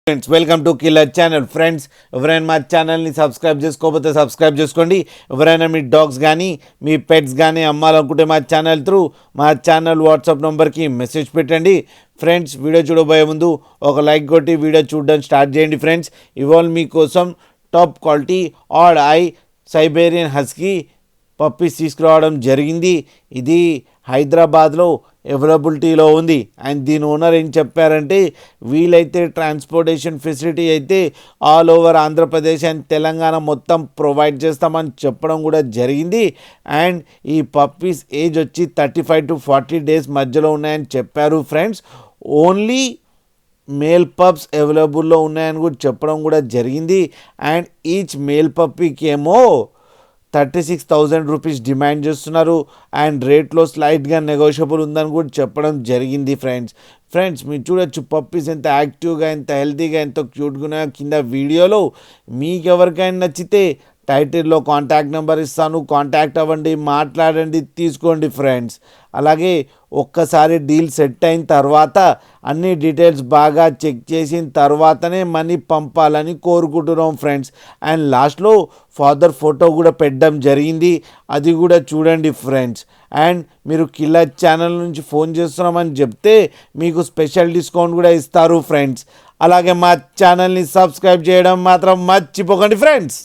Friends welcome to killer channel. Friends ఎవరైనా మా ఛానల్ని సబ్స్క్రైబ్ చేసుకోకపోతే సబ్స్క్రైబ్ చేసుకోండి. ఎవరైనా మీ డాగ్స్ కానీ మీ పెట్స్ కానీ అమ్మాలనుకుంటే మా ఛానల్ త్రూ మా ఛానల్ వాట్సాప్ నెంబర్కి మెసేజ్ పెట్టండి. ఫ్రెండ్స్ వీడియో చూడబోయే ముందు ఒక లైక్ కొట్టి వీడియో చూడడం స్టార్ట్ చేయండి. ఫ్రెండ్స్ ఇవాళ మీకోసం టాప్ క్వాలిటీ ఆడ్ ఐ సైబేరియన్ హస్కీ పప్పీస్ తీసుకురావడం జరిగింది. ఇది హైదరాబాద్లో అవైలబిలిటీలో ఉంది. అండ్ దీని ఓనర్ ఏం చెప్పారంటే వీలైతే ట్రాన్స్పోర్టేషన్ ఫెసిలిటీ అయితే all over Andhra Pradesh and Telangana మొత్తం ప్రొవైడ్ చేస్తామని చెప్పడం కూడా జరిగింది. అండ్ ఈ పప్పీస్ ఏజ్ వచ్చి 35 to 40 days మధ్యలో ఉన్నాయని చెప్పారు. ఫ్రెండ్స్ ఓన్లీ మేల్ పప్స్ అవైలబుల్లో ఉన్నాయని కూడా చెప్పడం కూడా జరిగింది. అండ్ ఈచ్ మేల్ పప్పీకి ఏమో 36,000 రూపీస్ డిమాండ్ చేస్తున్నారు. అండ్ రేట్లో స్లైట్గా నెగోషియబుల్ ఉందని కూడా చెప్పడం జరిగింది. ఫ్రెండ్స్ మీరు చూడొచ్చు పప్పీస్ ఎంత యాక్టివ్గా, ఎంత హెల్తీగా, ఎంతో క్యూట్గా ఉన్నాయో కింద వీడియోలో. మీకు ఎవరికైనా నచ్చితే టైటిల్లో కాంటాక్ట్ నెంబర్ ఇస్తాను, కాంటాక్ట్ అవ్వండి, మాట్లాడండి, తీసుకోండి. ఫ్రెండ్స్ అలాగే ఒక్కసారి డీల్ సెట్ అయిన తర్వాత అన్ని డీటెయిల్స్ బాగా చెక్ చేసిన తర్వాతనే మనీ పంపాలని కోరుకుంటున్నాం. ఫ్రెండ్స్ అండ్ లాస్ట్లో ఫాదర్ ఫోటో కూడా పెట్టడం జరిగింది, అది కూడా చూడండి. ఫ్రెండ్స్ అండ్ మీరు కిల్లర్ ఛానల్ నుంచి ఫోన్ చేస్తున్నామని చెప్తే మీకు స్పెషల్ డిస్కౌంట్ కూడా ఇస్తారు. ఫ్రెండ్స్ అలాగే మా ఛానల్ని సబ్స్క్రైబ్ చేయడం మాత్రం మర్చిపోకండి. ఫ్రెండ్స్